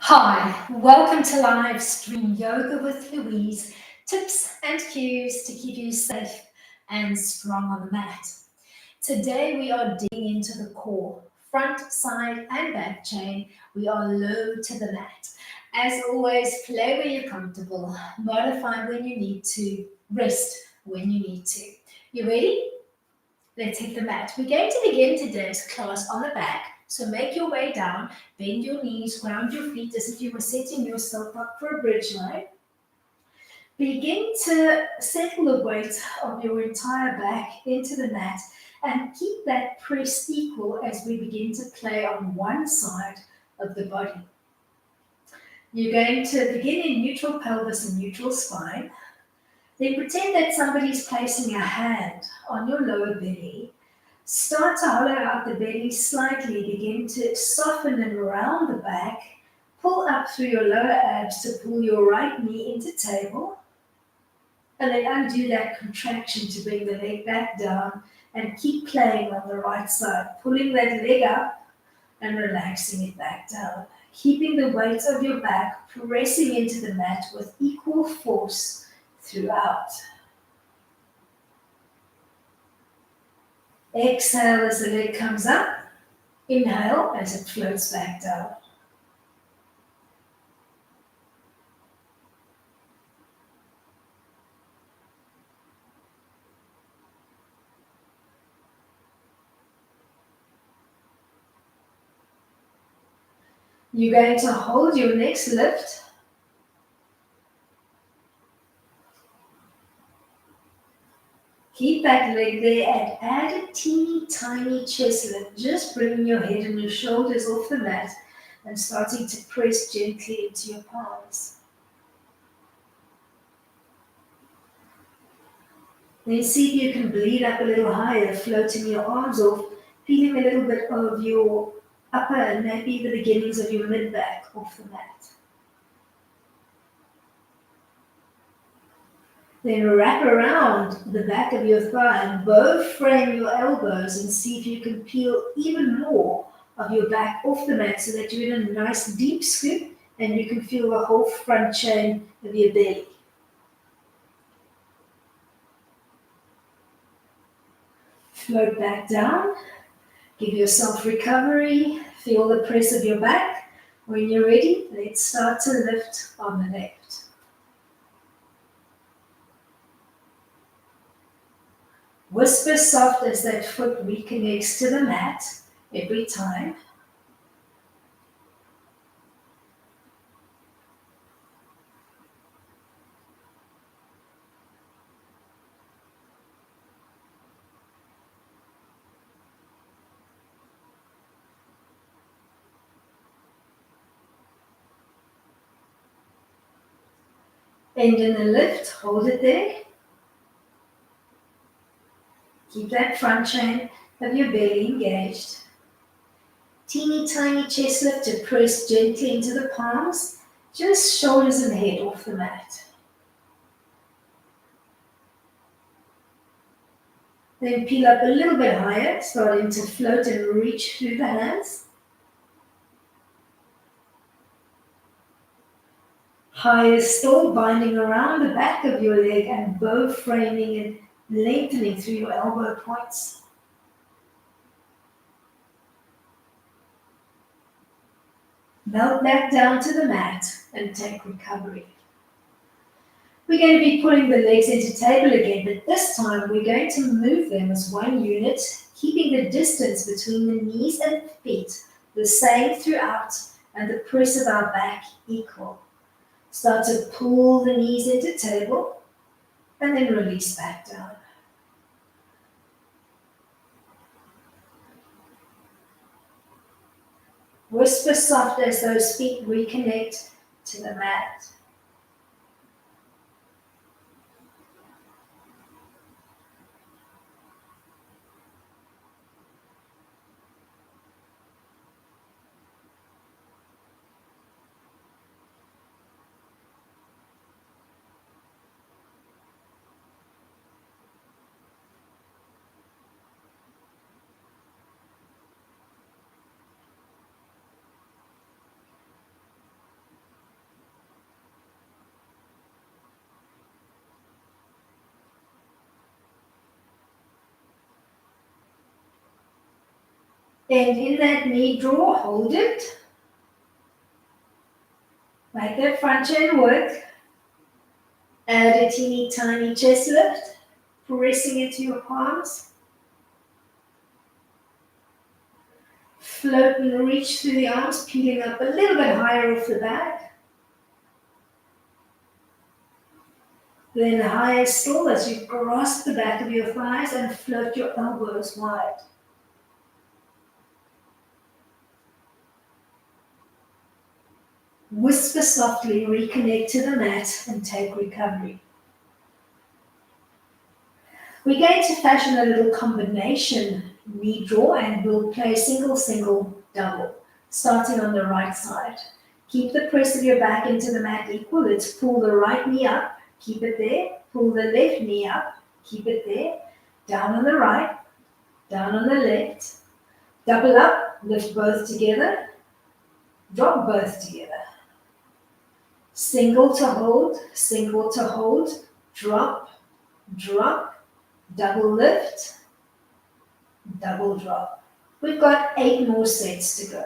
Hi, welcome to live stream yoga with Louise. Tips and cues to keep you safe and strong on the mat. Today we are digging into the core, front, side, and back chain. We are low to the mat. As always, play where you're comfortable, modify when you need to, rest when you need to. You ready? Let's hit the mat. We're going to begin today's class on the back. So make your way down, bend your knees, ground your feet as if you were setting yourself up for a bridge line. Begin to settle the weight of your entire back into the mat and keep that press equal as we begin to play on one side of the body. You're going to begin in neutral pelvis and neutral spine. Then pretend that somebody's placing a hand on your lower belly. Start to hollow out the belly slightly. Begin to soften and round the back. Pull up through your lower abs to pull your right knee into table. And then undo that contraction to bring the leg back down and keep playing on the right side. Pulling that leg up and relaxing it back down. Keeping the weight of your back pressing into the mat with equal force throughout. Exhale as the leg comes up. Inhale as it floats back down. You're going to hold your next lift. Keep that leg there and add a teeny tiny chest lift. Just bringing your head and your shoulders off the mat and starting to press gently into your palms. Then see if you can bleed up a little higher, floating your arms off, feeling a little bit of your upper and maybe the beginnings of your mid-back off the mat. Then wrap around the back of your thigh and bow frame your elbows and see if you can peel even more of your back off the mat so that you're in a nice deep scoop and you can feel the whole front chain of your belly. Float back down. Give yourself recovery. Feel the press of your back. When you're ready, let's start to lift on the left. Whisper soft as that foot reconnects to the mat every time. End in the lift, hold it there. Keep that front chain of your belly engaged. Teeny tiny chest lift to press gently into the palms, just shoulders and head off the mat. Then peel up a little bit higher, starting to float and reach through the hands. Higher still, binding around the back of your leg and bow framing and lengthening through your elbow points. Melt back down to the mat and take recovery. We're going to be pulling the legs into table again, but this time we're going to move them as one unit, keeping the distance between the knees and feet the same throughout and the press of our back equal. Start to pull the knees into table and then release back down. Whisper soft as those feet reconnect to the mat. And in that knee draw, hold it. Make that front chain work. Add a teeny tiny chest lift, pressing into your palms. Float and reach through the arms, peeling up a little bit higher off the back. Then higher still as you grasp the back of your thighs and float your elbows wide. Whisper softly, reconnect to the mat and take recovery. We're going to fashion a little combination knee draw and we'll play single, single, double, starting on the right side. Keep the press of your back into the mat equal. Let's pull the right knee up, keep it there. Pull the left knee up, keep it there. Down on the right, down on the left. Double up, lift both together. Drop both together. Single to hold, drop, drop, double lift, double drop. We've got 8 more sets to go.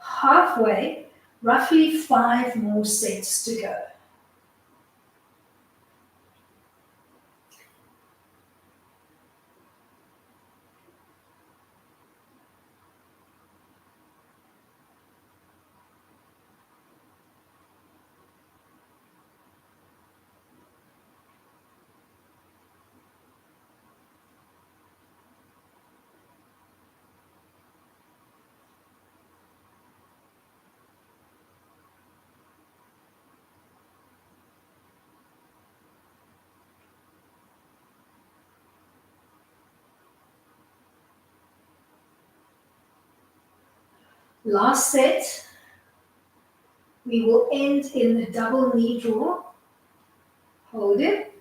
Halfway, roughly 5 more sets to go. Last set, we will end in the double knee draw. Hold it.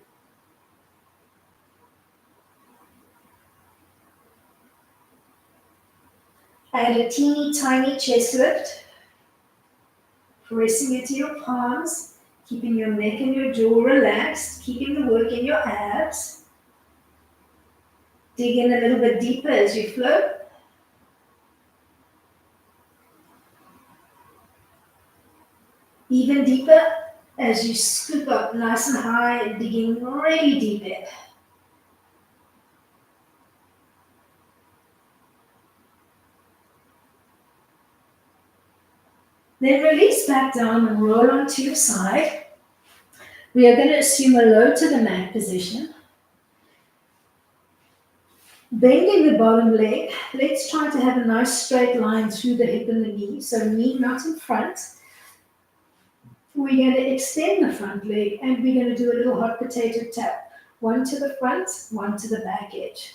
Add a teeny tiny chest lift, pressing into your palms, keeping your neck and your jaw relaxed, keeping the work in your abs. Dig in a little bit deeper as you float. Even deeper as you scoop up nice and high, digging really deep in. Then release back down and roll onto your side. We are going to assume a low to the mat position. Bending the bottom leg, let's try to have a nice straight line through the hip and the knee. So knee not in front. We're going to extend the front leg and we're going to do a little hot potato tap. One to the front, one to the back edge.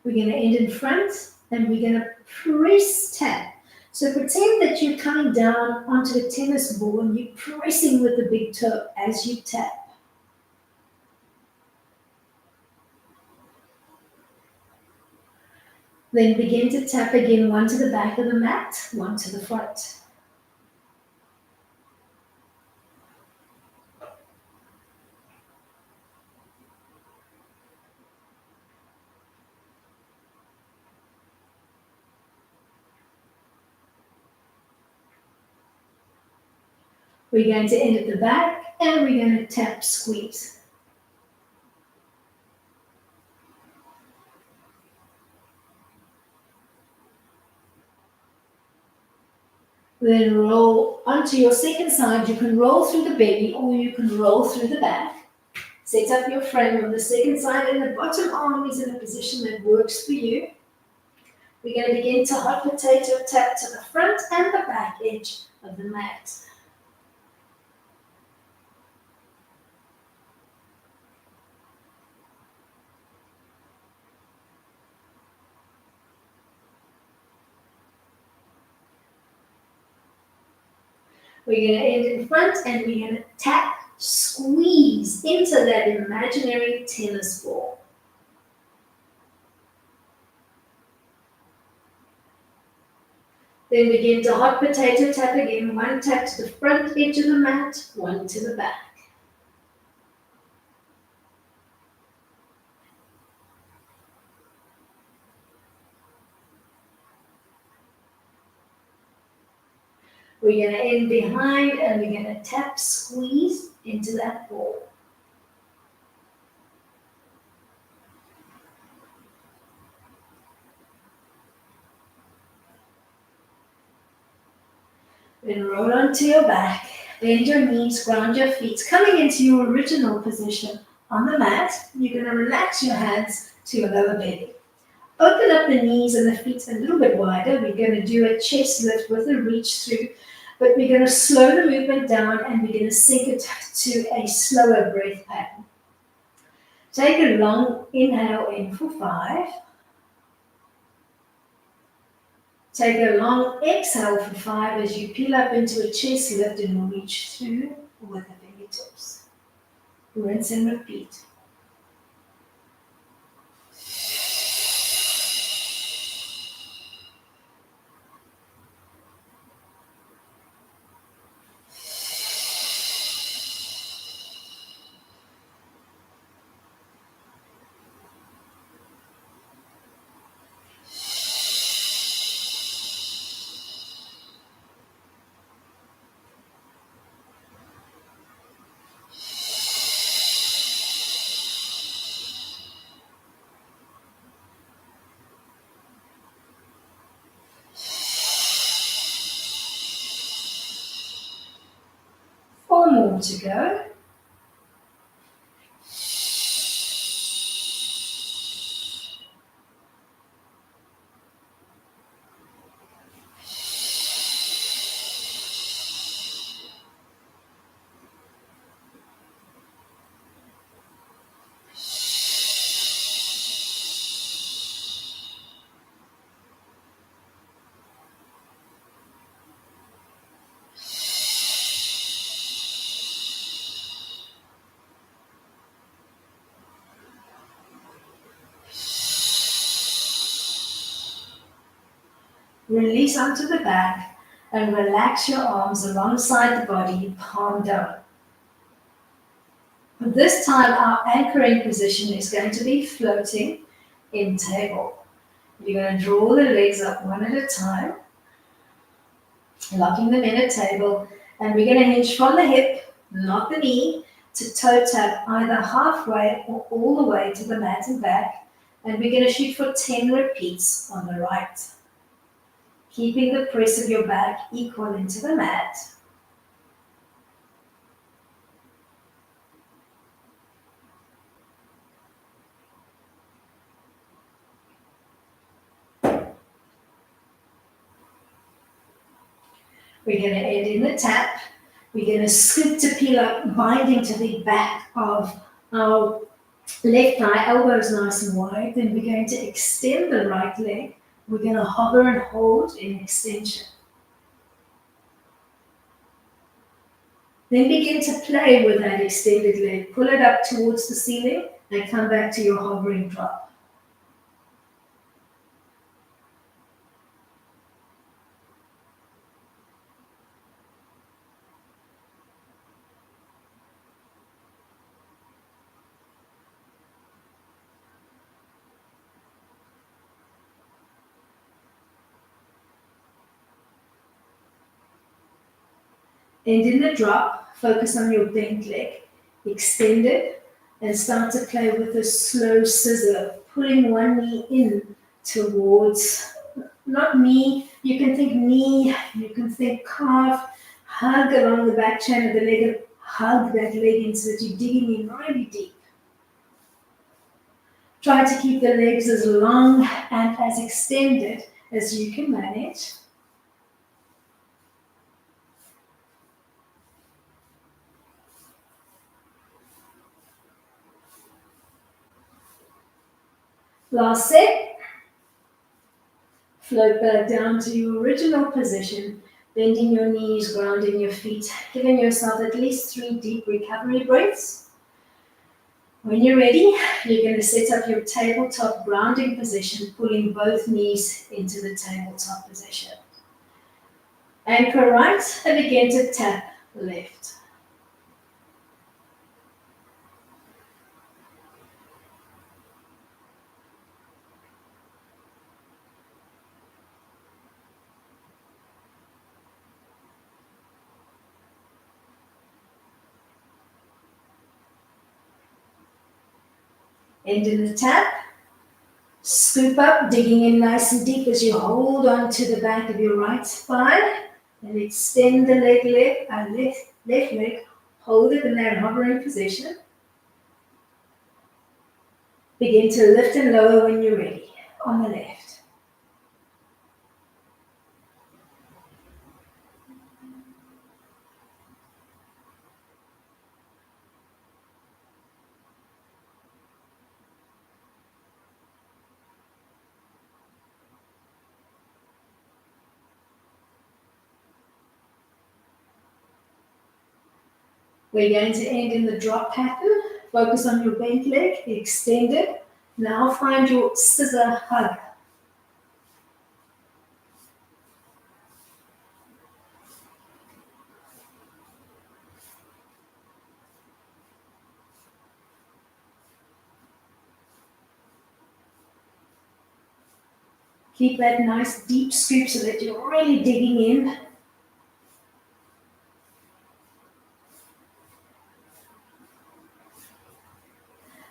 We're going to end in front and we're going to press tap. So pretend that you're coming down onto a tennis ball and you're pressing with the big toe as you tap. Then begin to tap again, one to the back of the mat, one to the front. We're going to end at the back and we're going to tap, squeeze. Then roll onto your second side. You can roll through the belly or you can roll through the back. Set up your frame on the second side and the bottom arm is in a position that works for you. We're going to begin to hot potato tap to the front and the back edge of the mat. We're going to end in front and we're going to tap, squeeze into that imaginary tennis ball. Then begin to hot potato tap again, one tap to the front edge of the mat, one to the back. We're going to end behind and we're going to tap, squeeze into that ball. Then roll onto your back, bend your knees, ground your feet, coming into your original position on the mat. You're going to relax your hands to your lower belly. Open up the knees and the feet a little bit wider. We're going to do a chest lift with a reach through, but we're going to slow the movement down and we're going to sink it to a slower breath pattern. Take a long inhale in for 5. Take a long exhale for 5 as you peel up into a chest lift and reach through with the fingertips. Rinse and repeat. Four more to go. Release onto the back and relax your arms alongside the body, palm down. This time our anchoring position is going to be floating in table. You're going to draw the legs up one at a time, locking them in a table, and we're going to hinge from the hip, not the knee, to toe tap either halfway or all the way to the mat and back, and we're going to shoot for 10 repeats on the right. Keeping the press of your back equal into the mat. We're going to end in the tap. We're going to scoop to peel up, binding to the back of our left thigh, elbows nice and wide. Then we're going to extend the right leg. We're going to hover and hold in extension. Then begin to play with that extended leg. Pull it up towards the ceiling and come back to your hovering drop. End in the drop, focus on your bent leg, extend it, and start to play with a slow scissor, pulling one knee in towards, not knee, you can think knee, you can think calf, hug along the back chain of the leg and hug that leg in so that you're digging in really deep. Try to keep the legs as long and as extended as you can manage. Last set. Float back down to your original position, bending your knees, grounding your feet, giving yourself at least 3 deep recovery breaths. When you're ready, you're going to set up your tabletop grounding position, pulling both knees into the tabletop position. Anchor right and begin to tap left. End in the tap. Scoop up, digging in nice and deep as you hold on to the back of your right spine. And extend the left leg. Hold it in that hovering position. Begin to lift and lower when you're ready. On the left. We're going to end in the drop pattern. Focus on your bent leg, extend it. Now find your scissor hug. Keep that nice deep scoop so that you're really digging in.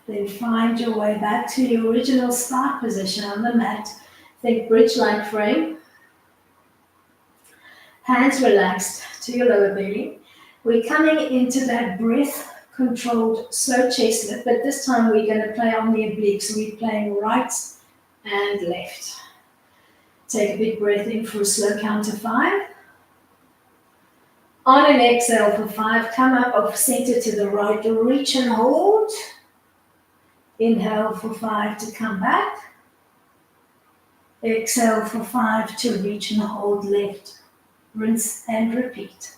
Then find your way back to your original start position on the mat. Think bridge-like frame. Hands relaxed to your lower belly. We're coming into that breath-controlled slow chest lift, but this time we're going to play on the obliques. So we're playing right and left. Take a big breath in for a slow count of 5. On an exhale for 5, come up off center to the right, reach and hold. Inhale for 5 to come back. Exhale for 5 to reach and hold left. Rinse and repeat.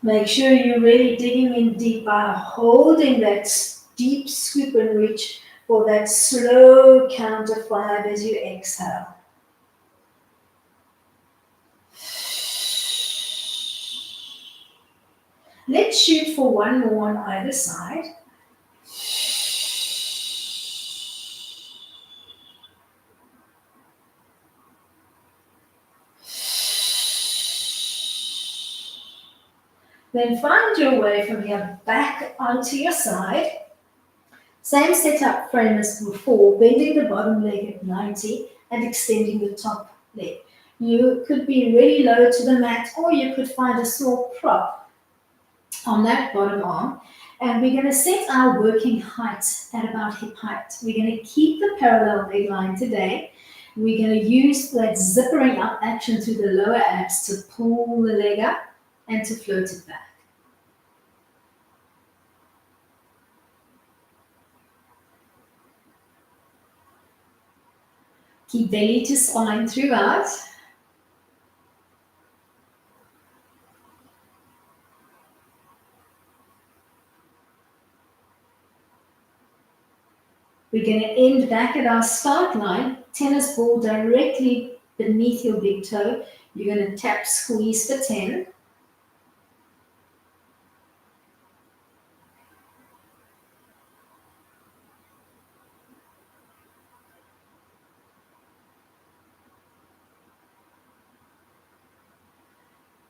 Make sure you're really digging in deep by holding that deep scoop and reach for that slow count of 5 as you exhale. Let's shoot for 1 more on either side. Then find your way from here back onto your side. Same setup frame as before, bending the bottom leg at 90 and extending the top leg. You could be really low to the mat, or you could find a small prop on that bottom arm. And we're going to set our working height at about hip height. We're going to keep the parallel leg line today. We're going to use that zippering up action through the lower abs to pull the leg up and to float it back. Keep belly to spine throughout. We're going to end back at our start line, tennis ball directly beneath your big toe. You're going to tap, squeeze for 10.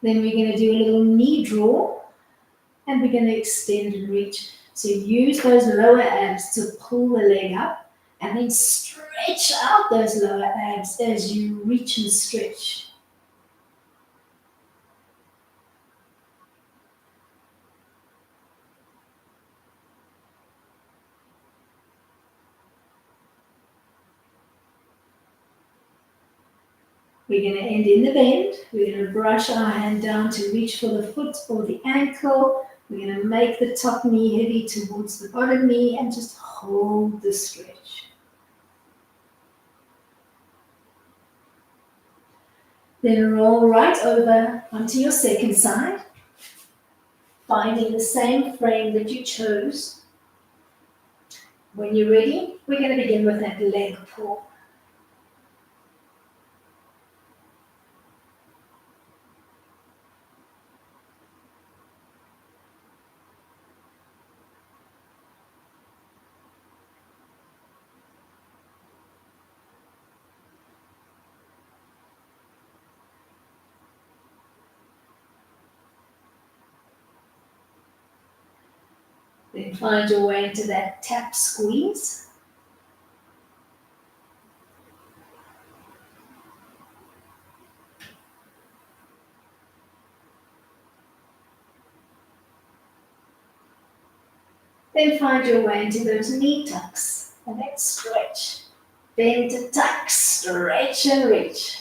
Then we're going to do a little knee draw, and we're going to extend and reach. So use those lower abs to pull the leg up, and then stretch out those lower abs as you reach and stretch. We're going to end in the bend. We're going to brush our hand down to reach for the foot or the ankle. We're going to make the top knee heavy towards the bottom knee and just hold the stretch. Then roll right over onto your second side, finding the same frame that you chose. When you're ready, we're going to begin with that leg pull. Then find your way into that tap squeeze. Then find your way into those knee tucks and that stretch. Bend to tuck, stretch and reach.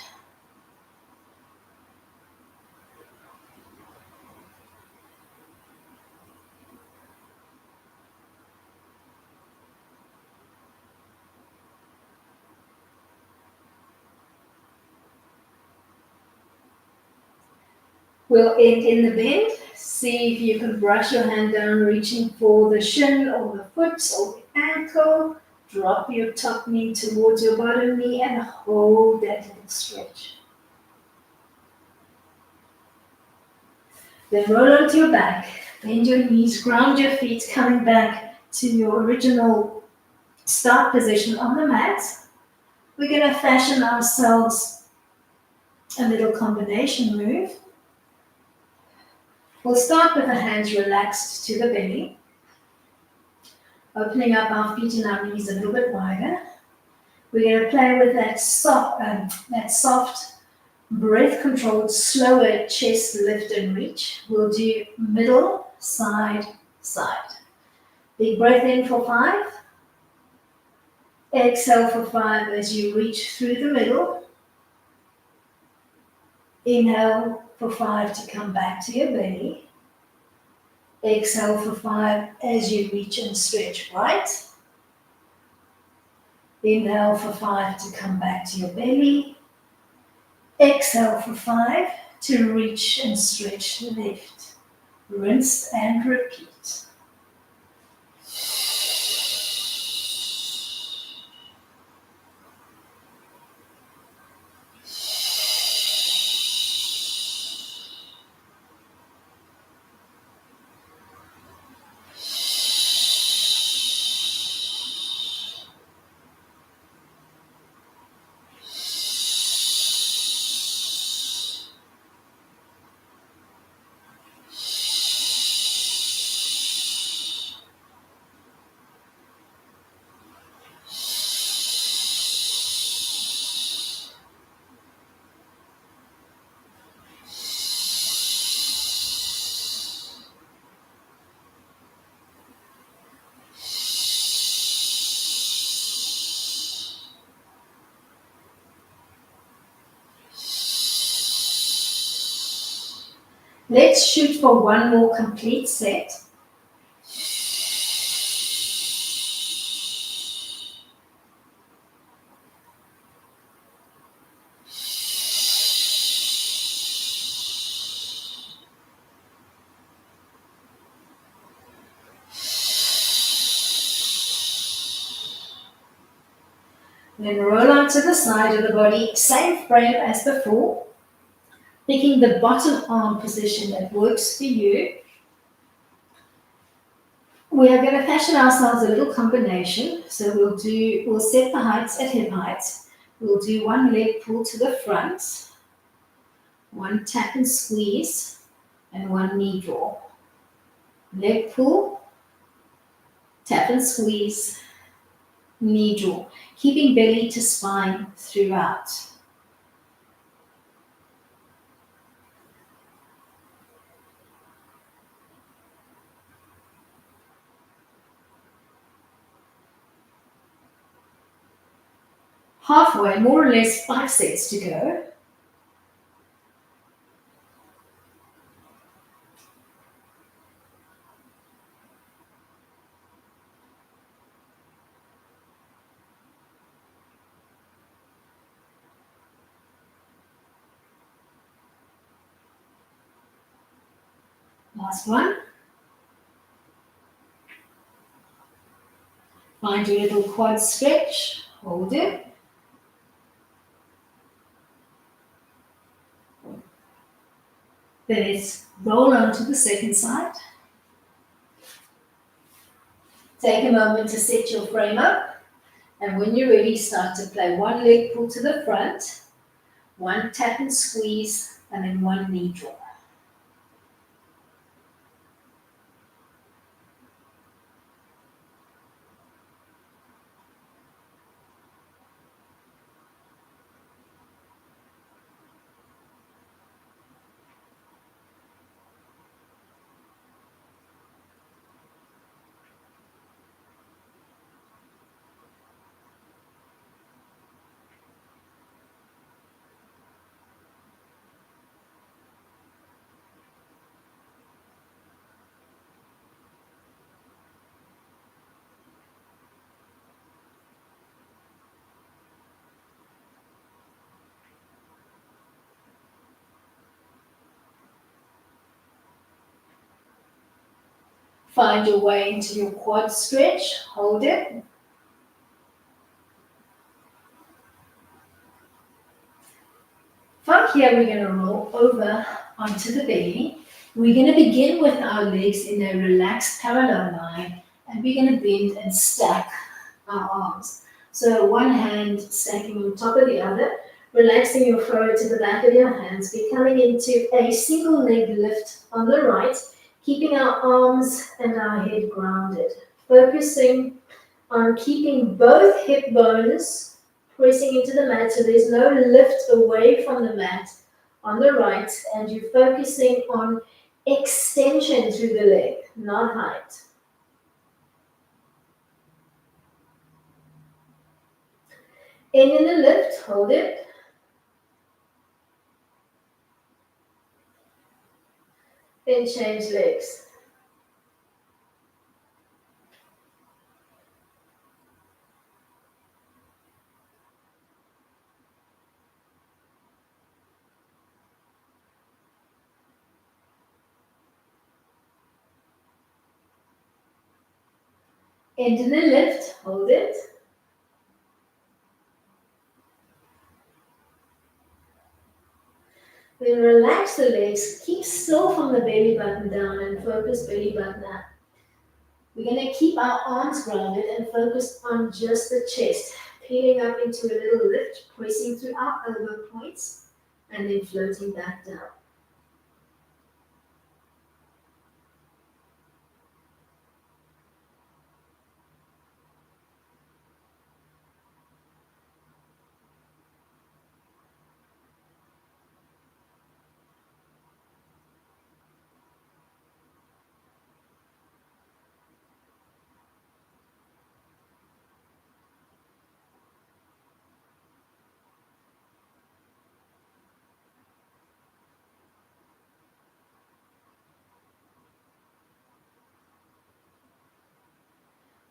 We'll end in the bend. See if you can brush your hand down, reaching for the shin or the foot or the ankle. Drop your top knee towards your bottom knee and hold that little stretch. Then roll onto your back. Bend your knees, ground your feet, coming back to your original start position on the mat. We're going to fashion ourselves a little combination move. We'll start with the hands relaxed to the belly, opening up our feet and our knees a little bit wider. We're going to play with that soft, breath-controlled, slower chest lift and reach. We'll do middle, side, side. Big breath in for 5. Exhale for 5 as you reach through the middle. Inhale for 5 to come back to your belly. Exhale for 5 as you reach and stretch right. Inhale for 5 to come back to your belly. Exhale for 5 to reach and stretch left. Rinse and repeat. Let's shoot for one more complete set. Then roll onto the side of the body, same frame as before, picking the bottom arm position that works for you. We are going to fashion ourselves a little combination. So we'll set the heights at hip height. We'll do one leg pull to the front, one tap and squeeze, and one knee draw. Leg pull, tap and squeeze, knee draw, keeping belly to spine throughout. Halfway, more or less 5 sets to go. Last one. Find your little quad stretch. Hold it. Then let's roll on to the second side. Take a moment to set your frame up. And when you're ready, start to play one leg pull to the front, one tap and squeeze, and then one knee draw. Find your way into your quad stretch. Hold it. From here, we're going to roll over onto the belly. We're going to begin with our legs in a relaxed parallel line, and we're going to bend and stack our arms. So one hand stacking on top of the other, relaxing your forehead to the back of your hands. We're coming into a single leg lift on the right, keeping our arms and our head grounded. Focusing on keeping both hip bones pressing into the mat, so there's no lift away from the mat on the right, and you're focusing on extension through the leg, not height. End in the lift, hold it. Then change legs. End in the lift, hold it. Then relax the legs, keep still from the belly button down and focus belly button up. We're going to keep our arms grounded and focus on just the chest, peeling up into a little lift, pressing through our elbow points, and then floating back down.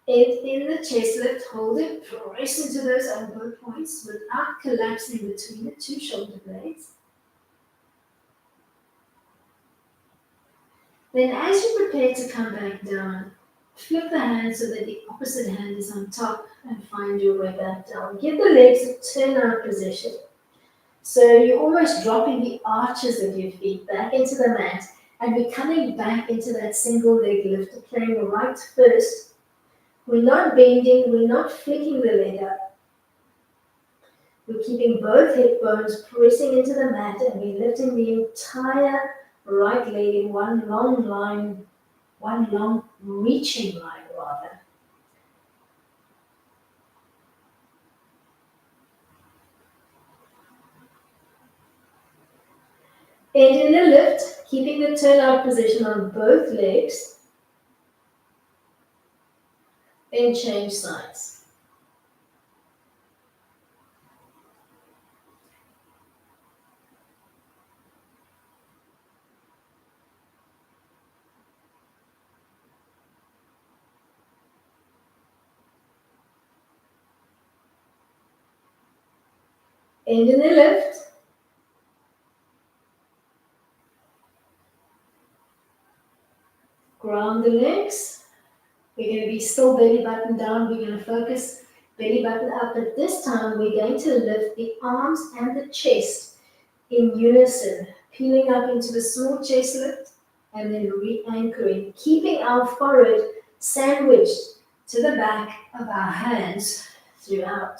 In the chest lift, hold it, press into those elbow points without collapsing between the two shoulder blades. Then as you prepare to come back down, Flip the hand so that the opposite hand is on top and find your way back down. Give the legs a turn-out position. So you're almost dropping the arches of your feet back into the mat, and we're coming back into that single leg lift, playing right first. We're not bending, we're not flicking the leg up. We're keeping both hip bones pressing into the mat, and we're lifting the entire right leg in one long line, one long reaching line rather. End in the lift, keeping the turnout position on both legs. Then change sides. End in the lift. Ground the legs. We're going to be still belly button down. We're going to focus belly button up. But this time we're going to lift the arms and the chest in unison. Peeling up into the small chest lift and then re-anchoring. Keeping our forehead sandwiched to the back of our hands throughout.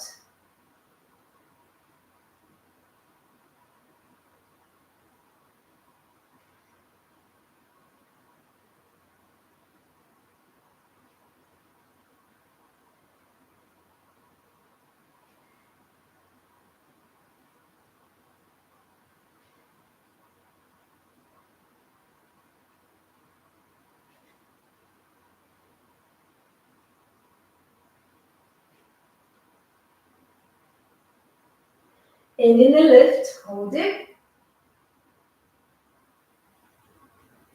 End in the lift, hold it.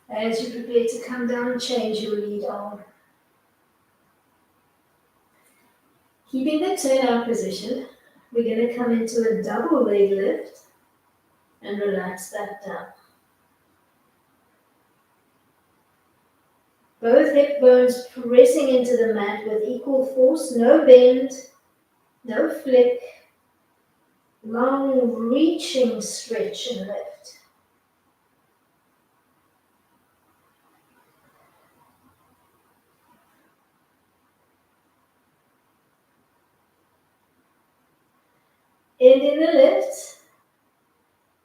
As you prepare to come down, change your lead arm. Keeping the turnout position, we're going to come into a double leg lift and relax back down. Both hip bones pressing into the mat with equal force, no bend, no flick, long reaching stretch and lift. End in the lift.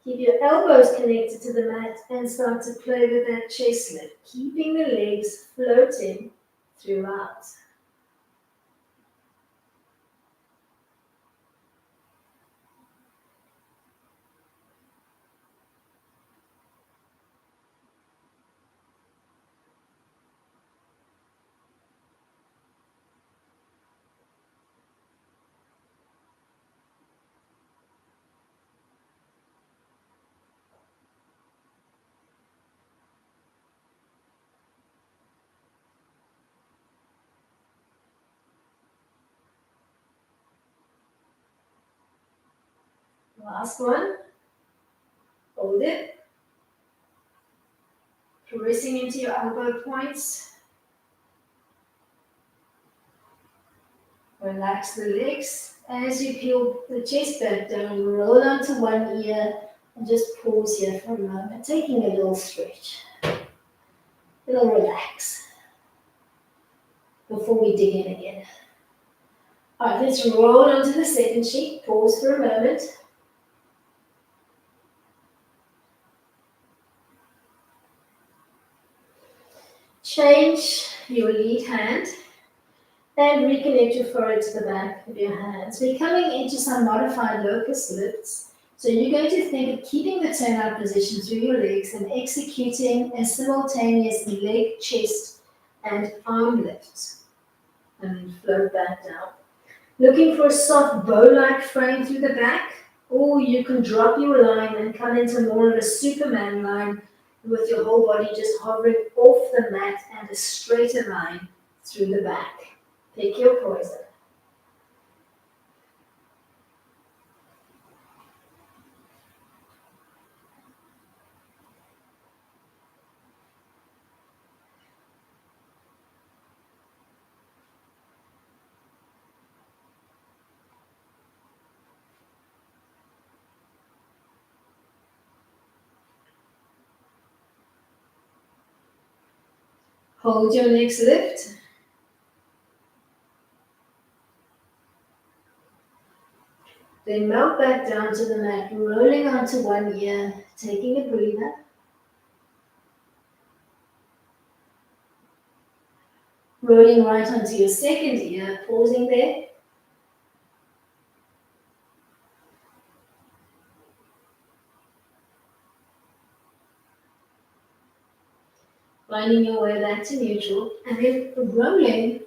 Keep your elbows connected to the mat and start to play with that chest lift, keeping the legs floating throughout. Last one. Hold it. Pressing into your elbow points. Relax the legs. As you peel the chest back down, roll onto one ear and just pause here for a moment, taking a little stretch. A little relax before we dig in again. All right, let's roll onto the second sheet. Pause for a moment. Change your lead hand and reconnect your forehead to the back of your hands. We're coming into some modified locust lifts. So you're going to think of keeping the turnout position through your legs and executing a simultaneous leg, chest, and arm lift. And then float back down. Looking for a soft bow-like frame through the back, or you can drop your line and come into more of a Superman line with your whole body just hovering off the mat and a straighter line through the back. Pick your poison. Hold your legs lift. Then melt back down to the mat, rolling onto one ear, taking a breather. Rolling right onto your second ear, pausing there. Finding your way back to neutral, and then rolling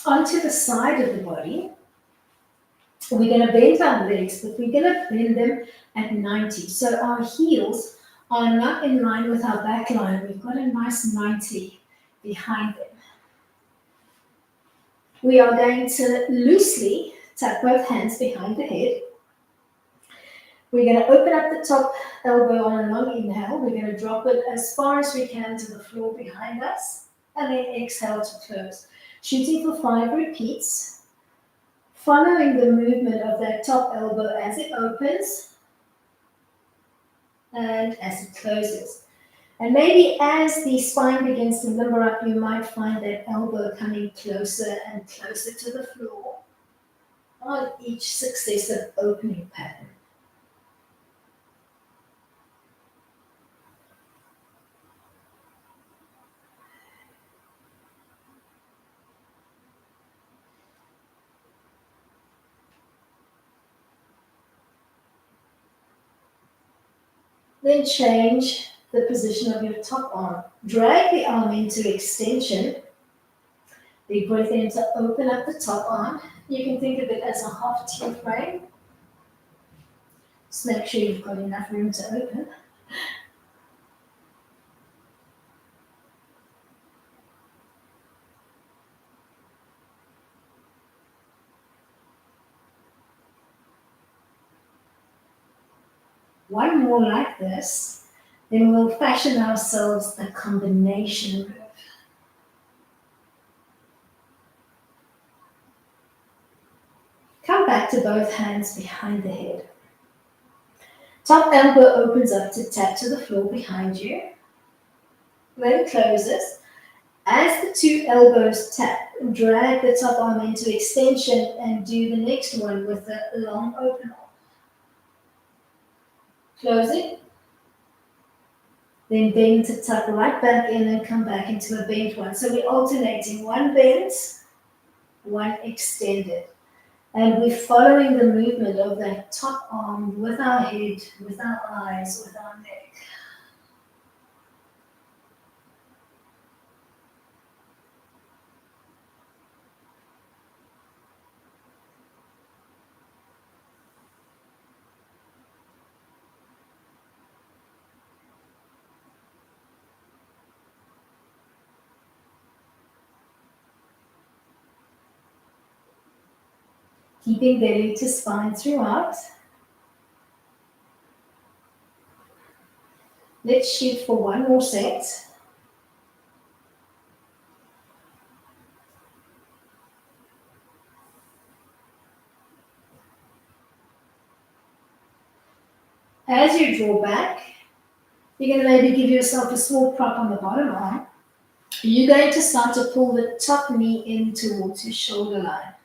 onto the side of the body. We're going to bend our legs, but we're going to bend them at 90. So our heels are not in line with our back line. We've got a nice 90 behind them. We are going to loosely tap both hands behind the head. We're going to open up the top elbow on a long inhale. We're going to drop it as far as we can to the floor behind us, and then exhale to close. Shooting for 5 repeats. Following the movement of that top elbow as it opens and as it closes. And maybe as the spine begins to limber up, you might find that elbow coming closer and closer to the floor on each successive opening pattern. Then change the position of your top arm. Drag the arm into extension. Big breath in to open up the top arm. You can think of it as a half T frame. Just make sure you've got enough room to open. One more like this, then we'll fashion ourselves a combination move. Come back to both hands behind the head. Top elbow opens up to tap to the floor behind you. Then closes. As the two elbows tap, drag the top arm into extension and do the next one with a long open arm. Closing. Then bend to tuck right back in and come back into a bent one. So we're alternating one bent, one extended. And we're following the movement of that top arm with our head, with our eyes, with our neck. Keeping belly to spine throughout. Let's shoot for one more set. As you draw back, you're going to maybe give yourself a small prop on the bottom arm. You're going to start to pull the top knee in towards your shoulder line.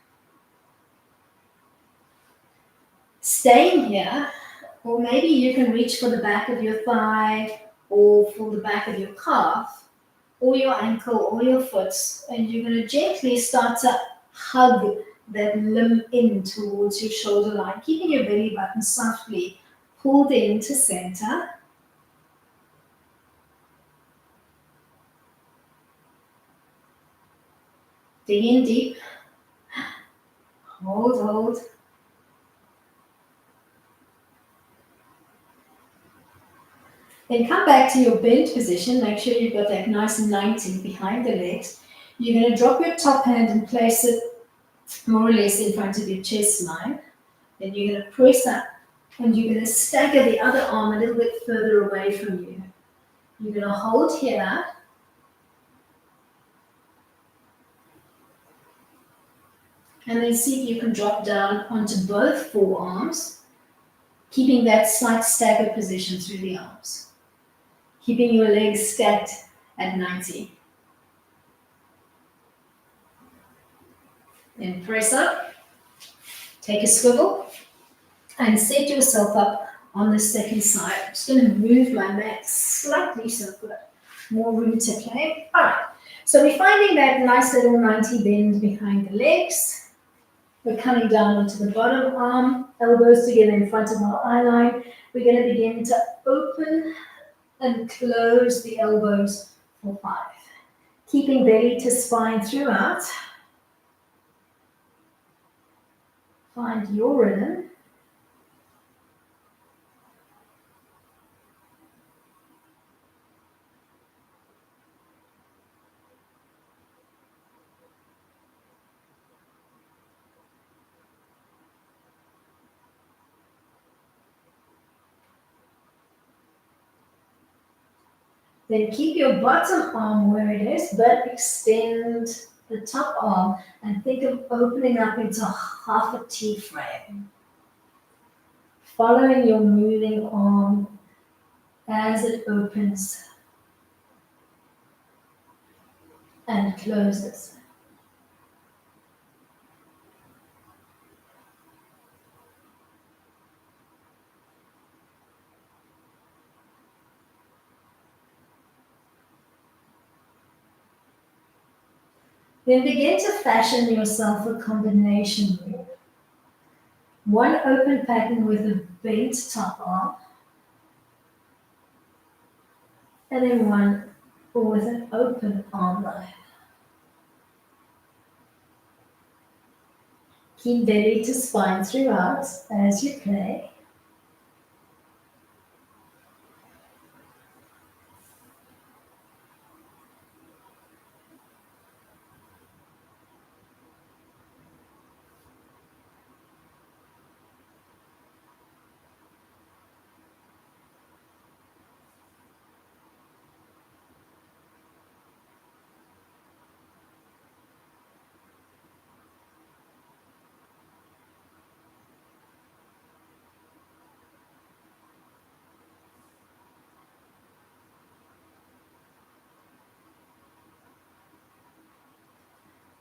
Staying here, or maybe you can reach for the back of your thigh or for the back of your calf or your ankle or your foot, and you're going to gently start to hug that limb in towards your shoulder line, keeping your belly button softly pulled into center. Dig in deep. Hold. Then come back to your bent position. Make sure you've got that nice 90 behind the legs. You're going to drop your top hand and place it more or less in front of your chest line. Then you're going to press up and you're going to stagger the other arm a little bit further away from you. You're going to hold here. And then see if you can drop down onto both forearms, keeping that slight stagger position through the arms. Keeping your legs stacked at 90. Then press up, take a swivel, and set yourself up on the second side. I'm just going to move my mat slightly so I've got more room to play. All right, so we're finding that nice little 90 bend behind the legs. We're coming down onto the bottom arm, elbows together in front of our eye line. We're going to begin to open and close the elbows for 5. Keeping belly to spine throughout. Find your rhythm. Then keep your bottom arm where it is, but extend the top arm and think of opening up into half a T frame. Following your moving arm as it opens and closes. Then begin to fashion yourself a combination move. One open pattern with a bent top arm, and then one with an open arm line. Keep belly to spine throughout as you play.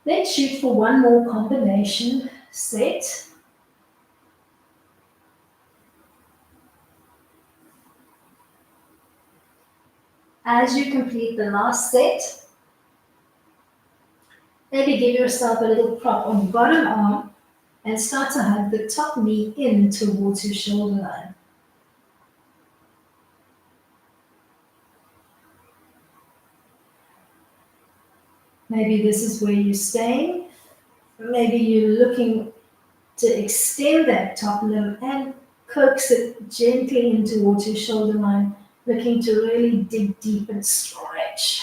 Then shoot for one more combination set. As you complete the last set, maybe give yourself a little prop on the bottom arm and start to hug the top knee in towards your shoulder line. Maybe this is where you're staying. Maybe you're looking to extend that top limb and coax it gently in towards your shoulder line, looking to really dig deep and stretch.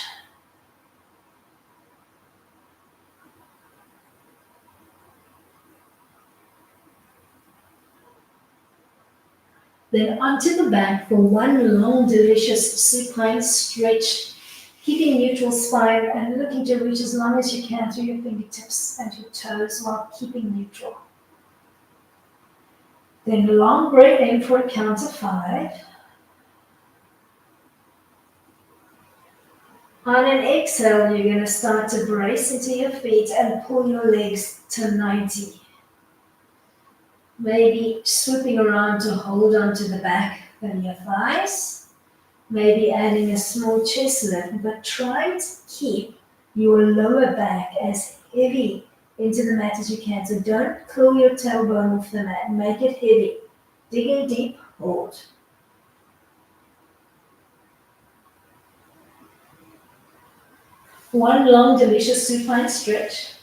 Then onto the back for one long, delicious supine stretch, keeping neutral spine and looking to reach as long as you can through your fingertips and your toes while keeping neutral. Then long breath in for a count of 5. On an exhale, you're going to start to brace into your feet and pull your legs to 90. Maybe swooping around to hold onto the back of your thighs. Maybe adding a small chest lift, but try to keep your lower back as heavy into the mat as you can. So don't curl your tailbone off the mat. Make it heavy. Digging deep, hold. One long, delicious supine stretch.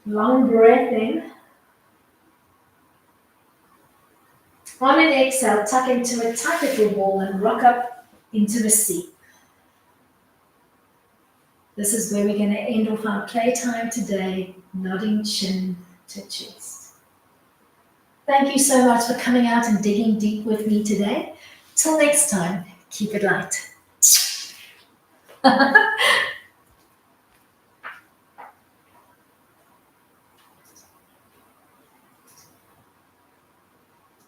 Long breath in. On an exhale, tuck into a tight little ball and rock up into the seat. This is where we're going to end off our playtime today, nodding chin to chest. Thank you so much for coming out and digging deep with me today. Till next time, keep it light.